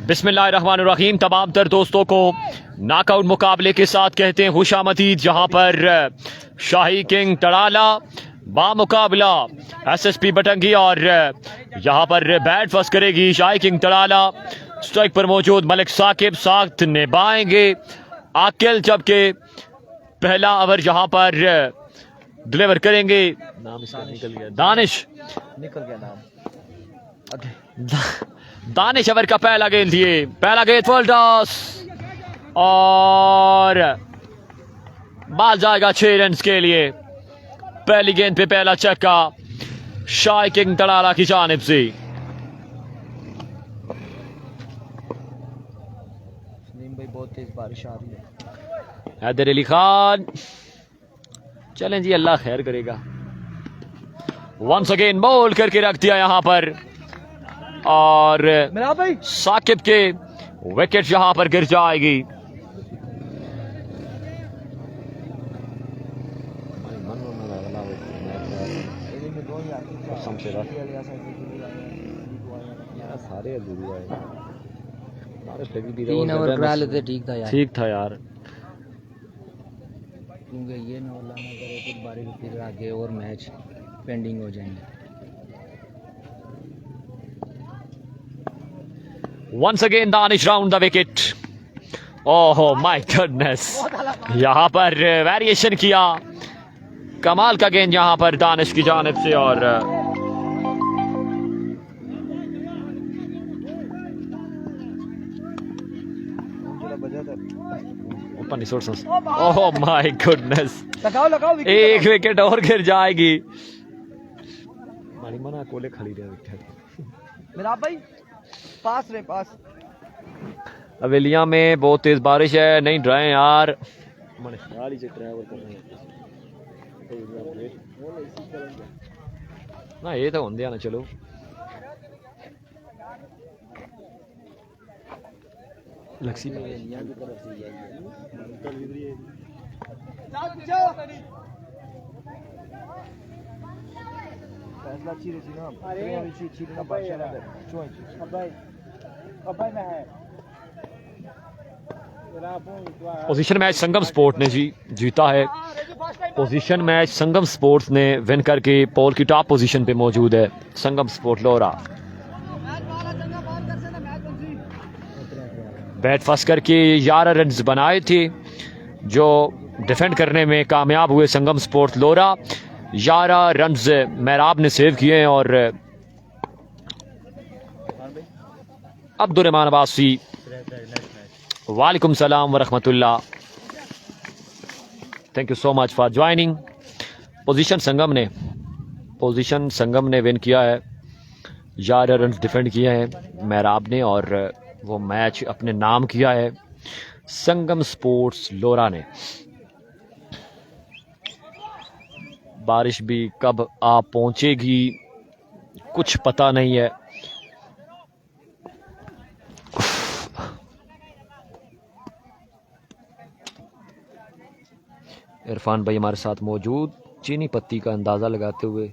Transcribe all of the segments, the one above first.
बिस्मिल्लाहिर्रहमानिर्रहीम। तमाम तर दोस्तों को नॉकआउट मुकाबले के साथ कहते हैं खुशामदीद, जहां पर शाही किंग तड़ाला बामुकाबला एसएसपी बटंगी और यहां पर बैट फर्स्ट करेगी शाही किंग तड़ाला। स्ट्राइक पर मौजूद मलिक साकिब साथ निभाएंगे आकिल, जबकि पहला ओवर यहां पर डिलीवर करेंगे। नाम इसका निकल गया, दानिश निकल गया नाम। दानिश ओवर का पहला गेंद दिए, पहला गेंद फुल टॉस और बाल जाएगा 6 रन के लिए। पहली गेंद पे पहला छक्का शाही किंग तड़ाला की जानिब से। भाई बहुत तेज बारिश आ रही है। हैदर अली खान, चलें जी, अल्लाह खैर करेगा। वंस अगेन बोल करके रख दिया यहां पर और साकिब के विकेट यहां पर गिर जाएगी। तीन ओवर करा लेते ठीक था यार, ठीक था यार, क्योंकि ये ना करे फिर बारिश फिर आगे और मैच पेंडिंग हो जाएंगे। Once again Danish round the wicket. Oh my goodness, यहाँ पर वेरिएशन किया, कमाल का गेंद यहाँ पर दानिश की जानिब से। और ओह माय गुडनेस, एक विकेट और गिर जाएगी। मना कोले खड़ी रहे विकेट मेरा भाई पास रे पास। हवेलिया में बहुत तेज बारिश है, नहीं ड्राए यार। ना ये तो होंगे ना, चलो लक्सी पोजीशन मैच संगम स्पोर्ट ने जीता है। पोजीशन मैच संगम स्पोर्ट्स ने विन करके पोल की टॉप पोजीशन पे मौजूद है संगम स्पोर्ट लोरा। बैट फर्स्ट करके 11 रन बनाए थे, जो डिफेंड करने में कामयाब हुए संगम स्पोर्ट लोरा। 11 रन मेहराब ने सेव किए हैं और अब्दुर्रहमान अब्बासी वालेकुम सलाम व रहमतुल्लाह, thank you so much for joining. Position Sangam ने विन किया है, 11 रन डिफेंड किए हैं मेहराब ने और वो मैच अपने नाम किया है संगम स्पोर्ट्स लोरा ने। बारिश भी कब आ पहुंचेगी कुछ पता नहीं है। इरफान भाई हमारे साथ मौजूद, चीनी पत्ती का अंदाज़ा लगाते हुए।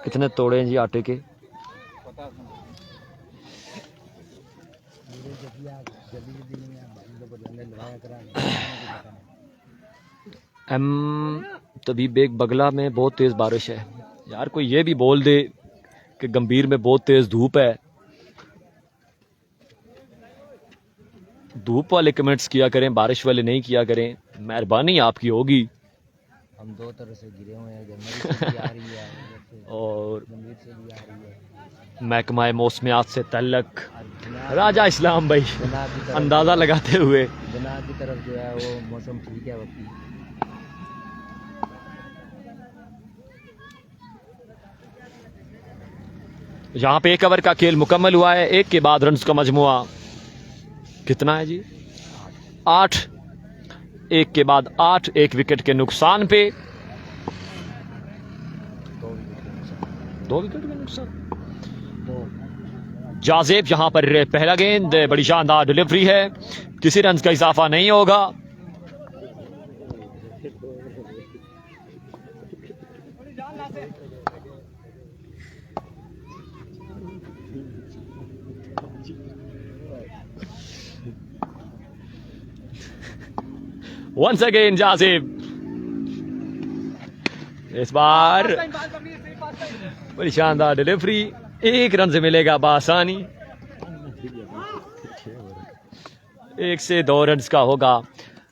कितने तोड़े हैं जी आटे के? तभी बेग बगला में बहुत तेज़ बारिश है यार। कोई ये भी बोल दे कि गंभीर में बहुत तेज़ धूप है। धूप वाले कमेंट्स किया करें, बारिश वाले नहीं किया करें, मेहरबानी आपकी होगी। हम दो तरह से गिरे हुए हैं, गंभीर से भी आ रही है और गंभीर से भी आ रही है। महकमा मौसमियात से तल्लक राजा इस्लाम भाई अंदाज़ा लगाते हुए जनाब की तरफ जो है वो मौसम ठीक है वक्त। यहाँ पे 1 ओवर का खेल मुकम्मल हुआ है। 1 के बाद रन्स का मजमुआ कितना है जी? 8। 1 के बाद 8, 1 विकेट के नुकसान पे। 2 विकेट के नुकसान। जाजेब यहाँ पर पहला गेंद, बड़ी शानदार डिलीवरी है, किसी रन का इजाफा नहीं होगा। वंस अगेन जाजिब, इस बार बड़ी शानदार डिलीवरी, 1 रन से मिलेगा बासानी। 1 से 2 रन का होगा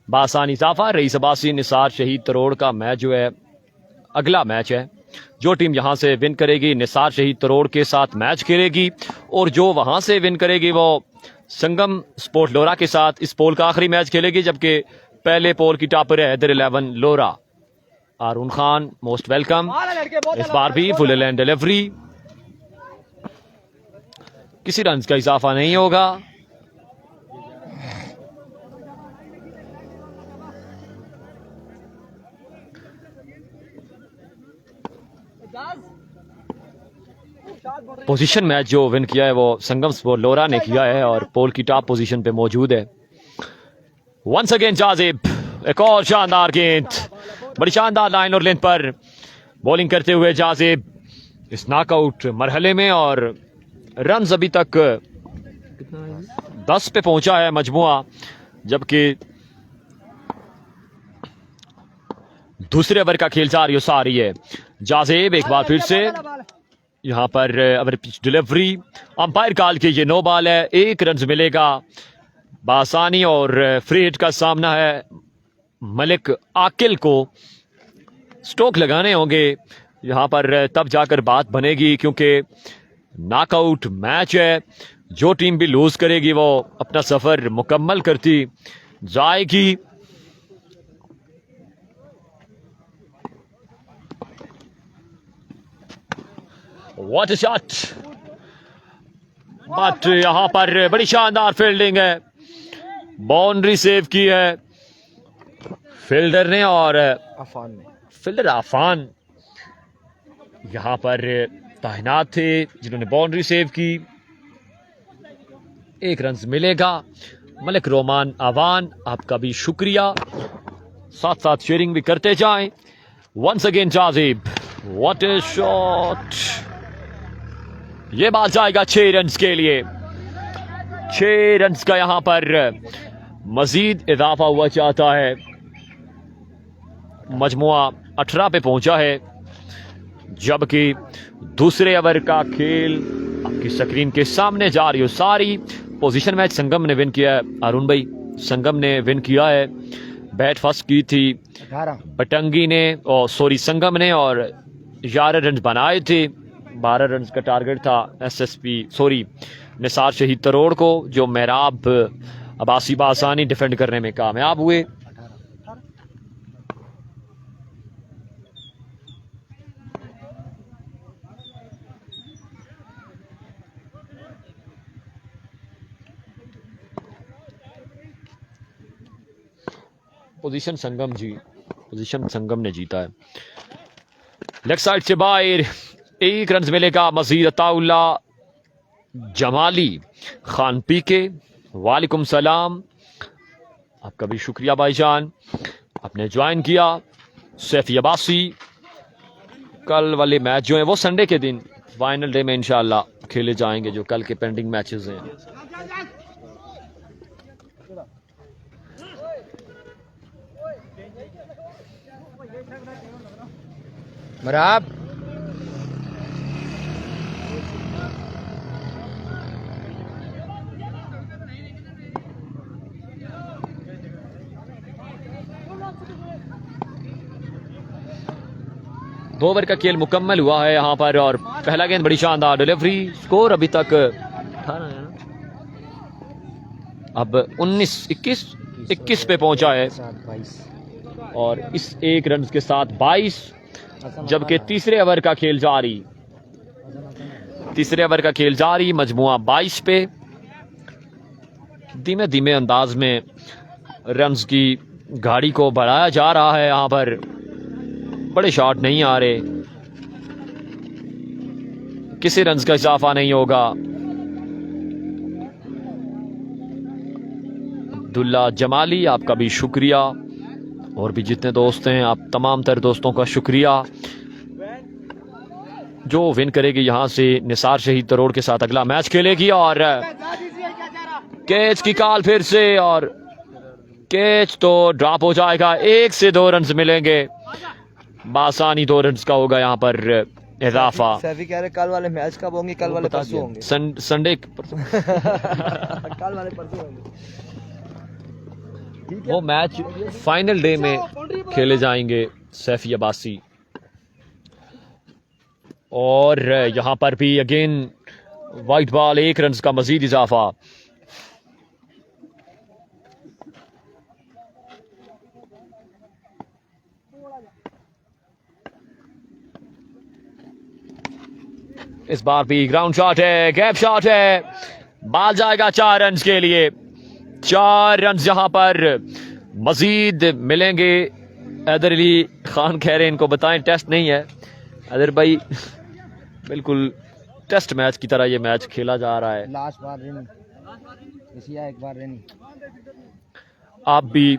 बासानी इजाफा। रईस अब्बासी निसार शहीद तरोड़ का मैच जो है अगला मैच है। जो टीम यहां से विन करेगी निसार शहीद तरोड़ के साथ मैच खेलेगी, और जो वहां से विन करेगी वो संगम स्पोर्ट लोरा के साथ इस पोल का आखिरी मैच खेलेगी। जबकि पहले पोल की टॉपर है हैदर 11 लोरा। आरून खान मोस्ट वेलकम। इस बार भी फुल लैंड डिलीवरी, किसी रन का इजाफा नहीं होगा। पोजीशन मैच जो विन किया है वो संगम स्पोर्ट लोरा ने किया है और पोल की टॉप पोजीशन पे मौजूद है। वंस अगेन जाजिब, एक और शानदार गेंद, बड़ी शानदार लाइन और लेंथ पर बॉलिंग करते हुए जाजिब इस नॉकआउट मरहले में, और रन अभी तक 10 पे पहुंचा है मजमुआ। जबकि दूसरे ओवर का खेल जारी सारी है। जाजिब एक बार फिर से यहां पर over pitch delivery, umpire call की ये नो बॉल है, 1 रन मिलेगा बासानी। और फ्री हिट का सामना है मलिक आकिल को। स्ट्रोक लगाने होंगे यहां पर, तब जाकर बात बनेगी, क्योंकि नॉकआउट मैच है। जो टीम भी लूज करेगी वो अपना सफर मुकम्मल करती जाएगी। व्हाट अ शॉट, बट यहां पर बड़ी शानदार फील्डिंग है, बाउंड्री सेव की है फील्डर ने, और फील्डर आफान यहां पर तैनात थे जिन्होंने बाउंड्री सेव की। 1 रन मिलेगा। मलिक रोमान आवान, आपका भी शुक्रिया, साथ साथ शेयरिंग भी करते जाएं। Once again Jazib, what a shot, ये बाल जाएगा 6 रन के लिए। 6 रन का यहां पर मजीद इजाफा हुआ चाहता है। मजमुआ 18 पे पहुंचा है। जबकि दूसरे ओवर का खेल आपकी स्क्रीन के सामने जा रही हो सारी। पोजीशन मैच संगम ने विन किया है। अरुण भाई, संगम ने विन किया है। बैट फर्स्ट की थी बटंगी ने, और सॉरी संगम ने, और 11 रन बनाए थे। 12 रन का टारगेट था एसएसपी सॉरी निसार शहीद तरोड़ को, जो मेहराब अब्बासी बासानी डिफेंड करने में कामयाब हुए। पोजीशन संगम जी, पोजीशन संगम ने जीता है। लेफ्ट साइड से बाहर 1 रन मिलेगा मजीद। अताउल्ला जमाली खान पीके, वालेकुम सलाम, आपका भी शुक्रिया भाईजान, आपने ज्वाइन किया। सैफी अब्बासी, कल वाले मैच जो हैं वो संडे के दिन फाइनल डे में इंशाल्लाह खेले जाएंगे, जो कल के पेंडिंग मैचेस हैं। मराब दो ओवर का खेल मुकम्मल हुआ है यहां पर, और पहला गेंद बड़ी शानदार डिलीवरी। स्कोर अभी तक 18 है ना, अब 19-21 पे पहुंचा है, और इस 1 रन के साथ 22। जबकि तीसरे ओवर का खेल जारी, तीसरे ओवर का खेल जारी, मजमुआ 22 पे। धीमे धीमे अंदाज में रन्स की गाड़ी को बढ़ाया जा रहा है। यहां पर बड़े शॉट नहीं आ रहे, किसी रन्स का इजाफा नहीं होगा। अब्दुल्ला जमाली, आपका भी शुक्रिया, और भी जितने दोस्त हैं आप तमाम तर दोस्तों का शुक्रिया। जो विन करेगी यहां से निसार शहीद तरोड़ के साथ अगला मैच खेलेगी। और कैच की कॉल फिर से, और कैच तो ड्रॉप हो जाएगा, 1 से 2 रन मिलेंगे, बासानी 2 रन का होगा यहाँ पर इजाफा। सभी कह रहे कल वाले मैच कब होंगे, कल वाले परसों होंगे। संडे कल वाले परसों होंगे। वो मैच फाइनल डे में खेले जाएंगे सैफी अब्बासी। और यहाँ पर भी अगेन वाइट बॉल, 1 रन का मजीद इजाफा। इस बार भी ग्राउंड शॉट है, गैप शॉट है, बाल जाएगा 4 रन के लिए। 4 रन यहां पर मजीद मिलेंगे। हैदर अली खान कह रहे हैं इनको बताएं टेस्ट नहीं है। हैदर भाई बिल्कुल टेस्ट मैच की तरह ये मैच खेला जा रहा है। लास्ट बार रन एशिया, एक बार रन। आप भी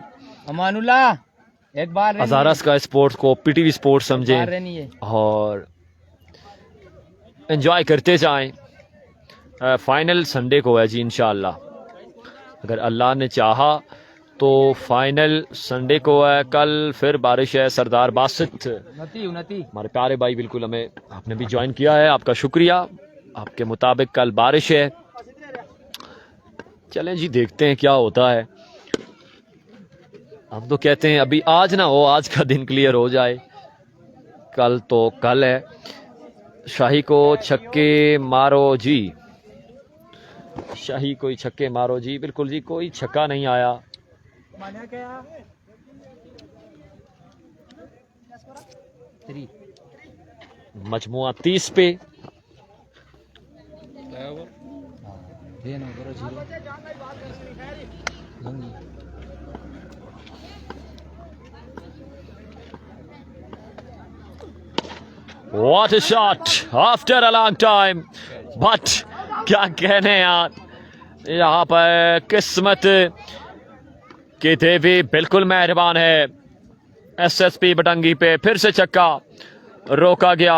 अमानुल्लाह एक बार हजारा स्काई स्पोर्ट्स को पीटीवी स्पोर्ट्स समझें और एंजॉय करते जाएं। फाइनल संडे को है जी इंशाअल्लाह, अगर अल्लाह ने चाहा तो फाइनल संडे को है। कल फिर बारिश है। सरदार बासित हमारे प्यारे भाई, बिल्कुल हमें आपने भी ज्वाइन किया है, आपका शुक्रिया। आपके मुताबिक कल बारिश है। चलें जी देखते हैं क्या होता है। हम तो कहते हैं अभी आज ना हो, आज का दिन क्लियर हो जाए। कल तो कल है। शाही को छक्के मारो जी, शाही कोई छक्के मारो जी। बिल्कुल जी, कोई छक्का नहीं आया। मजमुआ 30 पे। What a shot after a long time, but क्या कहने यार, यहाँ पर किस्मत के देवी बिल्कुल मेहरबान है। एसएसपी बटंगी पे फिर से छक्का रोका गया।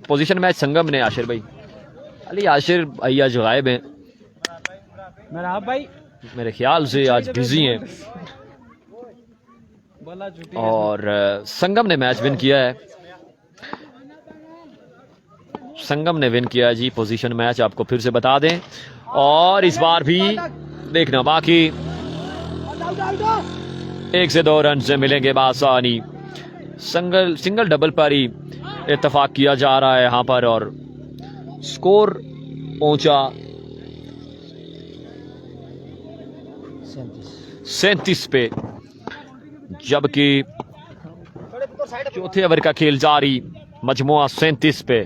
पोजीशन मैच संगम ने आशिर भाई, अली आशिर भैया जो गायब हैं मेरे ख्याल से आज बिजी हैं, और संगम ने मैच विन किया है। संगम ने विन किया है जी पोजीशन मैच, आपको फिर से बता दें। और इस बार भी देखना बाकी, 1 से 2 रन से मिलेंगे बासानी। सिंगल डबल पर ही इत्तेफाक किया जा रहा है यहाँ पर, और स्कोर पहुंचा 37 पे, जबकि चौथे ओवर का खेल जारी। मजमुआ 37 पे,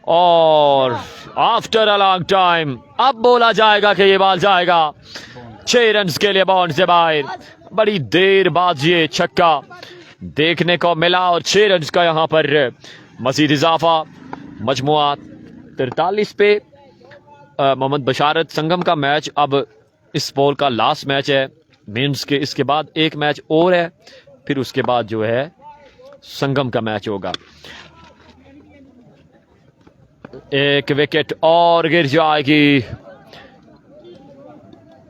और आफ्टर अ लॉन्ग टाइम अब बोला जाएगा कि ये बॉल जाएगा 6 रन के लिए बाउंड से बाहर। बड़ी देर बाद ये छक्का देखने को मिला, और 6 रन का यहाँ पर मजीद इजाफा। मजमुआ 43 पे। मोहम्मद बशारत, संगम का मैच अब इस बॉल का लास्ट मैच है मीन्स के, इसके बाद एक मैच और है, फिर उसके बाद जो है संगम का मैच होगा। एक विकेट और गिर जाएगी।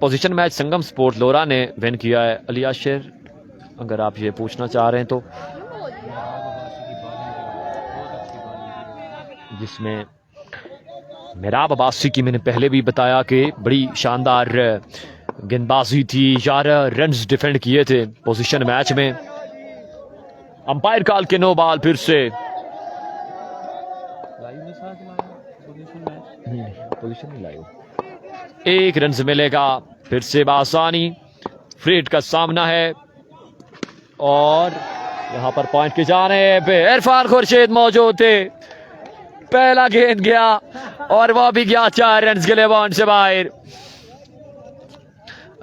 पोजीशन मैच संगम स्पोर्ट लोरा ने विन किया है। अली आशिर, अगर आप ये पूछना चाह रहे हैं तो, जिसमें मेराब अब्बासी की मैंने पहले भी बताया कि बड़ी शानदार गेंदबाजी थी। 11 रन्स डिफेंड किए थे पोजीशन मैच में। अंपायर कॉल के नो बॉल फिर से। पोजीशन नहीं लाइव। 1 रन मिलेगा फिर से बासानी। फ्रीड का सामना है, और यहां पर पॉइंट के जाने पे इरफान खुर्शीद मौजूद थे। पहला गेंद गया, और वह भी गया 4 रन के लिए बाउंड से बाहर।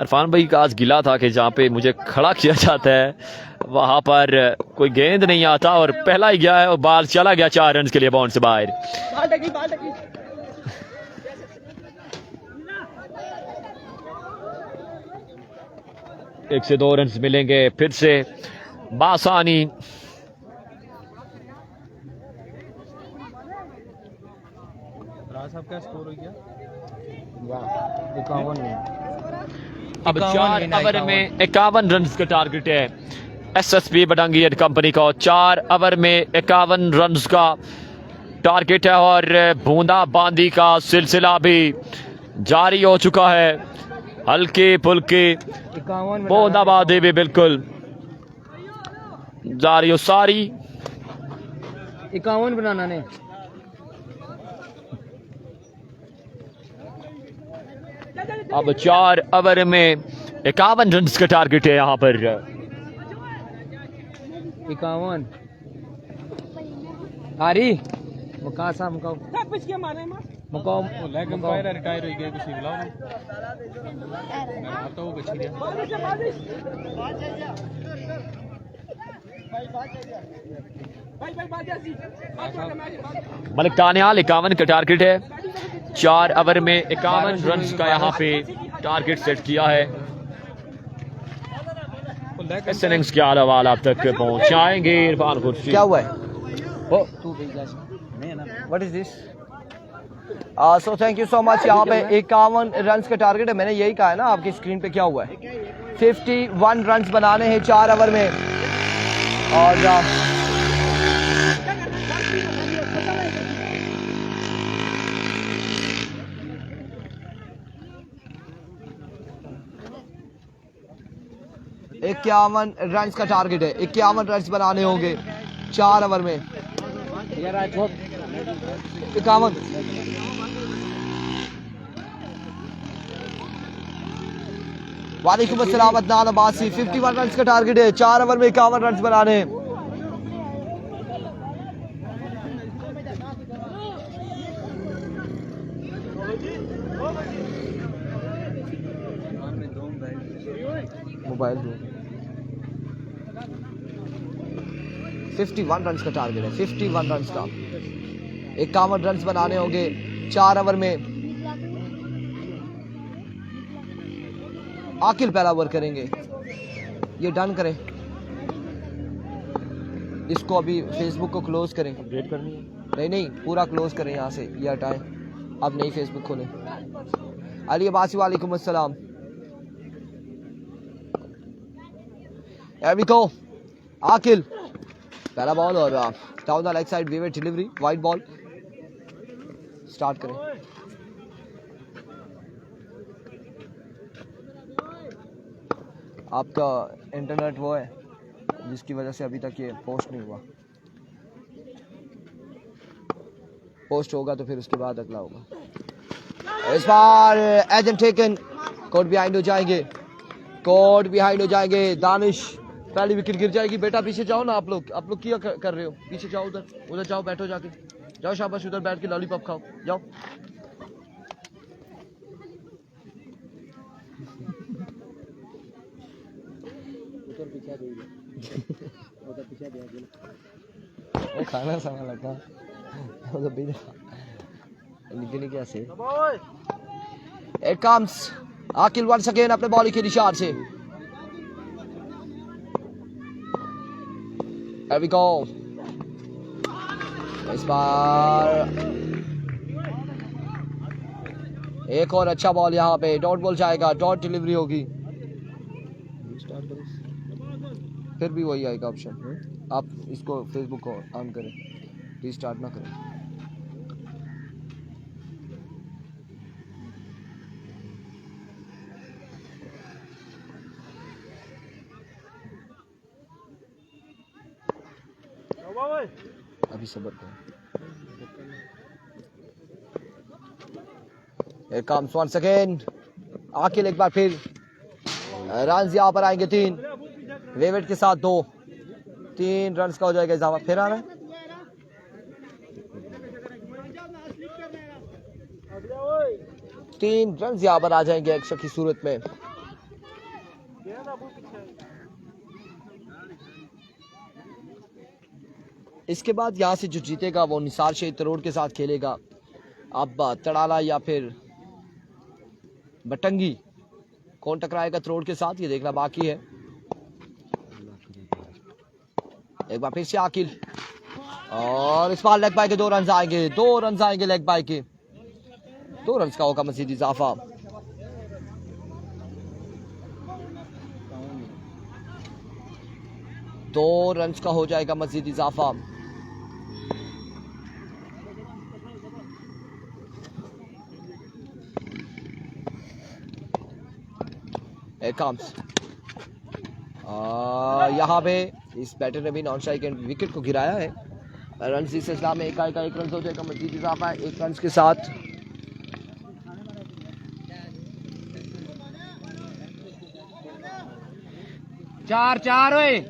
इरफान भाई का आज गिला था कि जहाँ पे मुझे खड़ा किया जाता है वहां पर कोई गेंद नहीं आता, और पहला ही गया है और बॉल चला गया 4 रन के लिए बाउंड से बाहर। 1 से 2 रन मिलेंगे फिर से बासानी। राज साहब का स्कोर हो गया वाह 51 नहीं। अब 51 4 विना ओवर 51। में 51 रन का टारगेट है एसएसपी बटंगी एंड कंपनी का। 4 ओवर में 51 रन का टारगेट है और बूंदाबांदी का सिलसिला भी जारी हो चुका है। हल्के फुल्के 51 बूंदाबांदी भी बिल्कुल जारी हो सारी। 51 बनाना ने। अब 4 ओवर में 51 रन का टारगेट है यहाँ पर। 51 आरी मुका सा macaw macaw leg umpire retire हो गया किसी बुलाओ मैं आता हूं बची मलिक तानियाल 51 का टारगेट है। 4 ओवर में 51 रन का यहाँ पे टारगेट सेट किया है। इस इनिंग्स के आला वाल आप तक पहुंचाएंगे इरफान खुर्शीद। क्या हुआ है? तू भेज जा नहीं है ना। What is this? So thank you so much. यहाँ पे 51 रन का टारगेट है। मैंने यही कहा है ना आपकी स्क्रीन पे क्या हुआ है। 51 रन बनाने हैं 4 ओवर में और इक्यावन रन का टारगेट है। 51 रन बनाने होंगे 4 ओवर में। 51 वालेकुम अस्सलाम अदनान अब्बासी। 51 रन का टारगेट है 4 ओवर में 51 रन बनाने हैं। मोबाइल 51 रन का टारगेट है। 51 रन का 51 रन बनाने होंगे 4 ओवर में। आकिल पहला ओवर करेंगे। ये डन करें। इसको अभी फेसबुक को क्लोज करें। अपडेट करनी है। नहीं नहीं पूरा क्लोज करें यहाँ से। ये हटाएं। अब नहीं फेसबुक खोलें। अली अब्बासी वालेकुम अस्सलाम। Here we go. आकिल पहला बॉल और डाउन द लेग साइड वेवेट डिलीवरी वाइड बॉल। स्टार्ट करें। आपका इंटरनेट वो है जिसकी वजह से अभी तक ये पोस्ट नहीं हुआ। पोस्ट होगा तो फिर उसके बाद अगला होगा। इस बार एजम टेकन कोर्ट बिहाइंड हो जाएंगे। कोर्ट बिहाइंड हो जाएंगे। दानिश पहली विकेट गिर जाएगी। बेटा पीछे जाओ ना। आप लोग क्या कर रहे हो? पीछे जाओ। उधर जाओ बैठो जाके। जाओ शाबाश। उधर बैठ के लॉलीपॉप खाओ। जाओ। वो खाना समय लगा कैसे। It comes. Aqil once again अपने बॉल के निशान से। Here we go. इस बार एक और अच्छा बॉल यहाँ पे डॉट बॉल जाएगा। डॉट डिलीवरी होगी। फिर भी वही आएगा ऑप्शन। आप इसको फेसबुक को ऑन करें। रीस्टार्ट ना करें। अभी सबर करो। Here comes once again. आकिल एक बार फिर रन यहाँ पर आएंगे 3। वेवेट के साथ 2। 3 रन का हो जाएगा इजाफा। फिर आ रहा है। 3 रन यहाँ पर आ जाएंगे एक्स्ट्रा की सूरत में। इसके बाद यहाँ से जो जीतेगा वो निसार शहीद तरोड़ के साथ खेलेगा। अब तड़ाला या फिर बटंगी कौन टकराएगा तरोड़ के साथ ये देखना बाकी है। एक बार फिर से आकिल और इस बार लेग बाय के 2 रन आएंगे। 2 रन आएंगे लेग बाय के। 2 रन का होगा मजीद इजाफा। दो रन का हो जाएगा मजीद इजाफा। यहाँ पे इस बैटर ने भी नॉन स्ट्राइक एंड विकेट को गिराया है। रन इस सिलसिला में 1 रन हो जाएगा मजीद इजाफा है 1 रन के साथ। चार चार ओए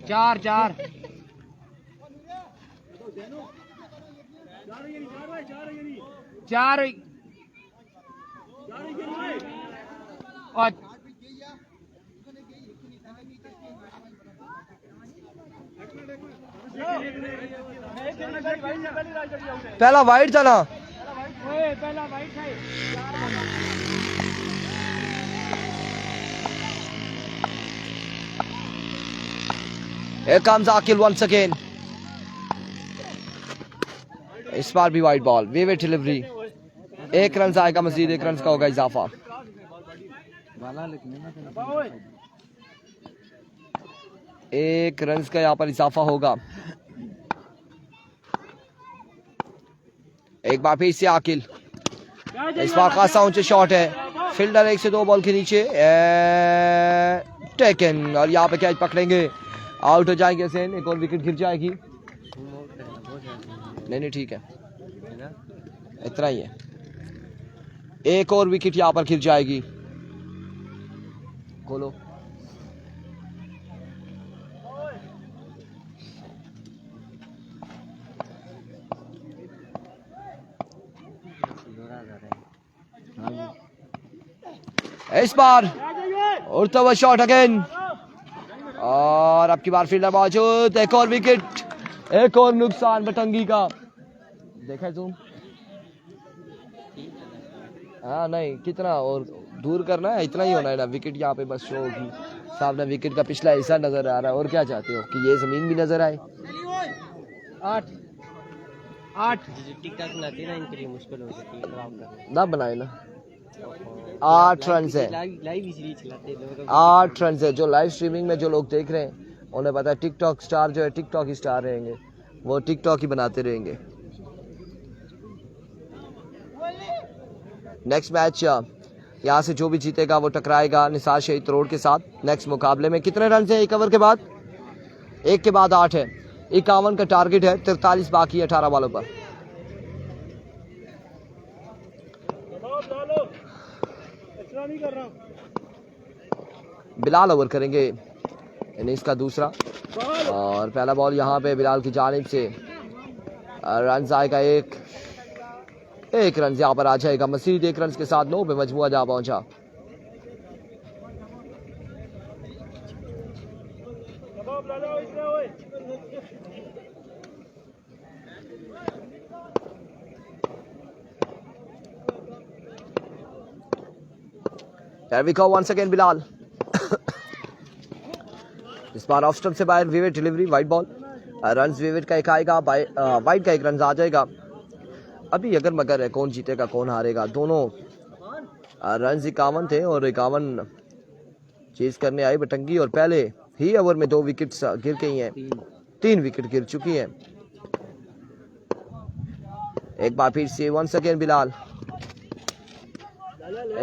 4-4 4 और पहला वाइड था ना। पहला वाइड था। Here comes Akil once again. इस बार भी वाइड बॉल वेवेट डिलीवरी 1 रन आएगा मजीद 1 रन का होगा इजाफा। 1 रन का यहाँ पर इजाफा होगा। एक बार फिर से आकिल इस बार खासा ऊंचे शॉट है फील्डर 1 से 2 बॉल के नीचे टेकन और यहाँ पे कैच पकड़ेंगे आउट हो जाएंगे सेन। एक और विकेट गिर जाएगी। नहीं ठीक है इतना ही है। एक और विकेट यहाँ पर गिर जाएगी। खोलो इस बार उड़ता हुआ शॉट अगेन और अब की बार फील्डर मौजूद। एक और विकेट एक और नुकसान बटंगी का। देखा तुम हाँ नहीं कितना और दूर करना है इतना ही होना है ना। विकेट यहाँ पे बस शो होगी सामने विकेट का पिछला हिस्सा नजर आ रहा है। और क्या चाहते हो कि ये जमीन भी नजर आए। 8 टिकटॉक बनाते ना इनके लिए मुश्किल हो जाती है ना बनाए ना। 8 रन है लाइव इसलिए चलाते लोग 8 रन है। जो लाइव स्ट्रीमिंग में जो लोग देख रहे हैं उन्हें पता है टिकटॉक स्टार जो है टिकटॉक ही स्टार रहेंगे वो टिकटॉक ही बनाते रहेंगे। नेक्स्ट मैच यहाँ से जो भी जीतेगा वो टकराएगा निसार शहीद रोड के साथ। नेक्स्ट मुकाबले में कितने रन है 1 ओवर के बाद 1 के बाद 8 है। 51 का टारगेट है 43 बाकी 18 बॉलों पर। बिलाल ओवर करेंगे इनिंग्स का दूसरा और पहला बॉल यहाँ पे बिलाल की जानिब से रन आएगा 1 रन यहाँ पर आ जाएगा मजीद 1 रन के साथ 9 पे मजमुआ जा पहुंचा। There we go once again Bilal. इस बार ऑफ स्टंप से बाहर Wittet delivery wide ball. Run Wittet का 1 आएगा वाइड का 1 रन आ जाएगा। अभी अगर मगर है कौन जीतेगा कौन हारेगा। दोनों रन 51 थे और 51 चेज करने आई बटंगी और पहले ही ओवर में 2 विकेट गिर गई हैं 3 विकेट गिर चुकी हैं। एक बार फिर से वंस अगेन बिलाल।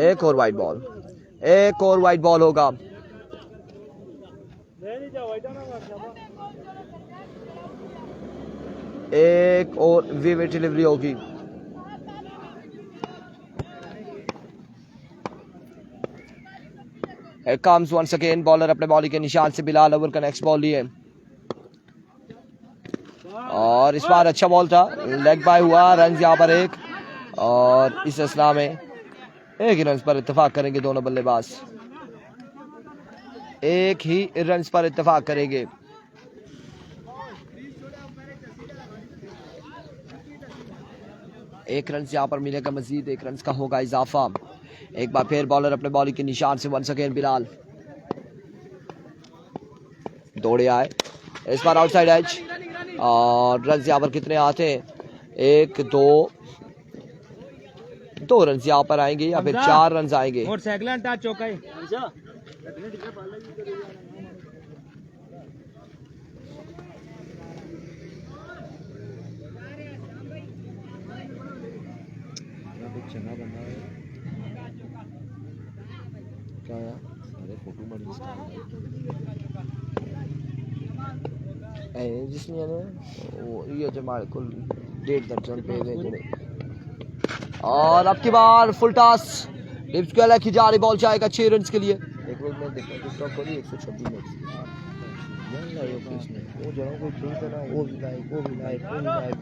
एक और वाइड बॉल होगा। एक और विवेट डिलीवरी होगी। कम्स वंस अगेन बॉलर अपने बॉलिंग के निशान से बिलाल ओवर का नेक्स्ट बॉल लिए और इस बार अच्छा बॉल था लेग बाय हुआ। रन यहाँ पर 1 और इस असला में 1 रन पर इत्तेफाक करेंगे दोनों बल्लेबाज। 1 ही रन पर इत्तेफाक करेंगे। एक रन यहाँ पर मिलेगा मजीद 1 रन का होगा इजाफा। एक बार फिर बॉलर अपने बॉलिंग के निशान से वंस अगेन बिलाल दौड़े आए इस बार आउटसाइड एज और रन यहाँ पर कितने आते हैं 1 2 2 रन यहाँ पर आएंगे या फिर 4 रन आएंगे। मोटरसाइकिल टच चौका है। चंगा बंदा है क्या यार, अरे फोटो मत जिसने वो ये जमाल को 1.5 दर्जन पे भेजने। और अब की बार फुल टॉस, लिप्स को की जा रही बॉल जाएगा 6 रन के लिए। एक मिनट में देखते हैं स्टॉप करी 126 मिनट वो जरा कोई ठीक है ना, वो भी लाइक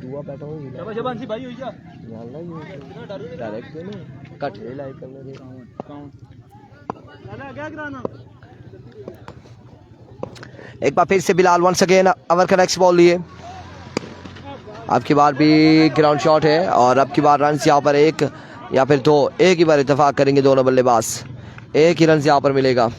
दुआ बैठा हो भी लाइक जबान सी भाई होई जा याल्ला ये डायरेक्ट में नहीं कट रे लाइक करने दे कौन लाला क्या कराना। एक बार फिर से बिलाल वंस अगेन अवर का नेक्स्ट बॉल लिए। अब की बार भी ग्राउंड शॉट है और अब की बार रन यहाँ पर 1 या फिर 2, एक ही बार इत्तेफाक करेंगे दोनों बल्लेबाज, 1 ही रन यहाँ पर मिलेगा।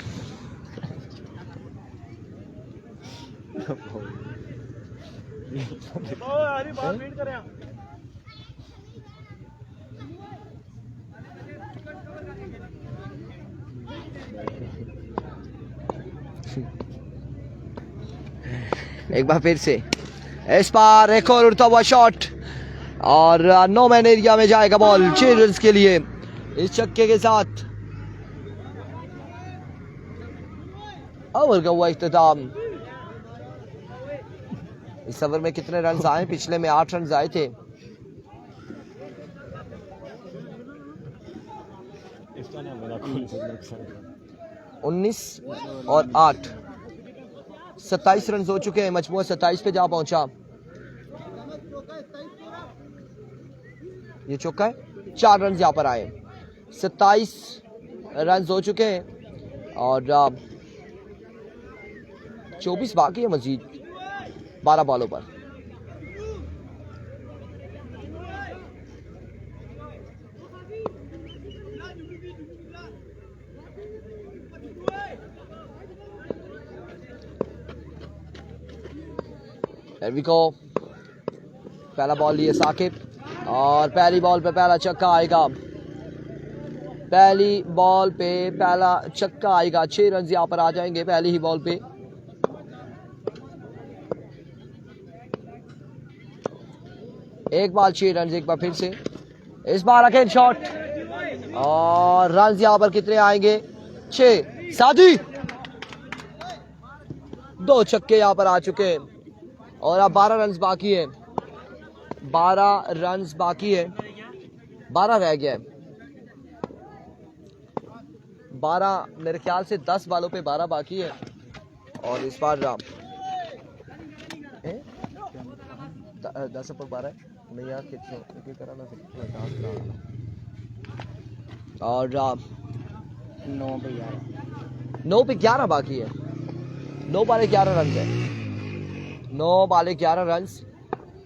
एक बार फिर से इस बार एक और उड़ता हुआ शॉट और नो मैन एरिया में जाएगा बॉल 6 रन के लिए इस छक्के के साथ। ओवर का हुआ इख्तिताम। इस ओवर में कितने रन आए? पिछले में 8 रन आए थे। इसका नाम मेरा कौन सा 19 और 8 27 रन हो चुके हैं। मजमूआ 27 पे जा पहुंचा। ये चौका है, 4 रन यहाँ पर आए, 27 रन हो चुके हैं और 24 बाकी है मजीद 12 बॉलों पर। There we go. पहला बॉल लिए साकिब और पहली बॉल पे पहला छक्का आएगा। पहली बॉल पे पहला छक्का आएगा। 6 रन यहाँ पर आ जाएंगे पहली ही बॉल पे। एक बार 6 रन, एक बार फिर से इस बार अगेन शॉट और रन यहाँ पर कितने आएंगे? 6। सादी 2 छक्के यहाँ पर आ चुके हैं और अब 12 रन बाकी है। 12 रन बाकी है, 12 रह गया है। 12 मेरे ख्याल से 10 बालों पे 12 बाकी है और इस बार 10 पर 12 नहीं यार कितने कराना और 9 पे 11 बाकी है। 9 बाले 11 रन है। 9 बाले 11 रन।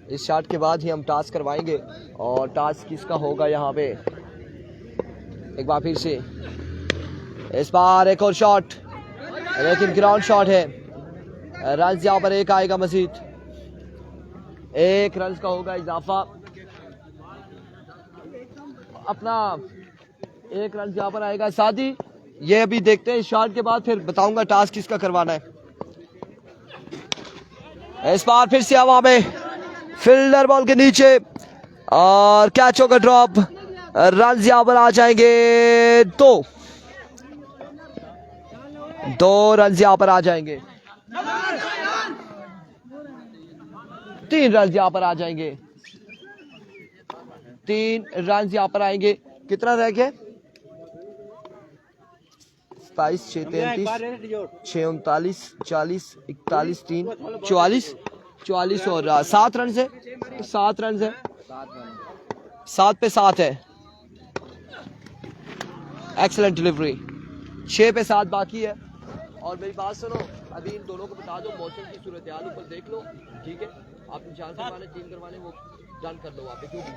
इस शॉट के बाद ही हम टॉस करवाएंगे और टॉस किसका होगा यहाँ पे। एक बार फिर से इस बार एक और शॉट, लेकिन ग्राउंड शॉट है। रन यहाँ पर 1 आएगा मजीद, 1 रन का होगा इजाफा। अपना 1 रन यहाँ पर आएगा। सादी ये अभी देखते हैं, इस शॉट के बाद फिर बताऊंगा टॉस किसका करवाना है। इस बार फिर से हवा में फील्डर बॉल के नीचे और कैच होगा ड्रॉप। रन यहाँ पर आ जाएंगे 2 रन यहाँ पर आ जाएंगे। 3 रन यहाँ पर आ जाएंगे। 3 रन यहाँ पर आएंगे। कितना रह गया? 27, 6, 33, 6, 39, 40, 41, 3, 44 और 7 रन है। 7 रन है, 7 पे 7 है। Excellent delivery. 6 पे 7 बाकी है। और मेरी बात सुनो, अभी इन दोनों को बता दो मौसम की सूरत हाल ऊपर देख लो, ठीक है? आपने जान करवाने 3 करवाने वो जान कर लो वहाँ पे, क्यों भी,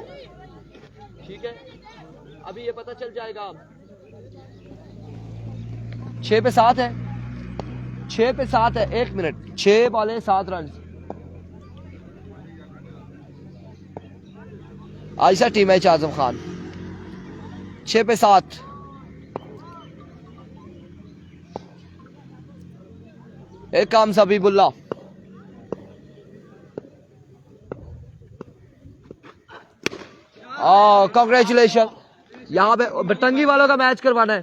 ठीक है? अभी ये पता चल जाएगा। 6 पे 7 है, 6 पे 7 है। 1 मिनट, 6 बॉलें 7 रन। आयशा टीम है आजम खान। 6 पे 7। एक काम हबीबुल्ला, कांग्रेचुलेशन। यहाँ पे बटंगी वालों का मैच करवाना है।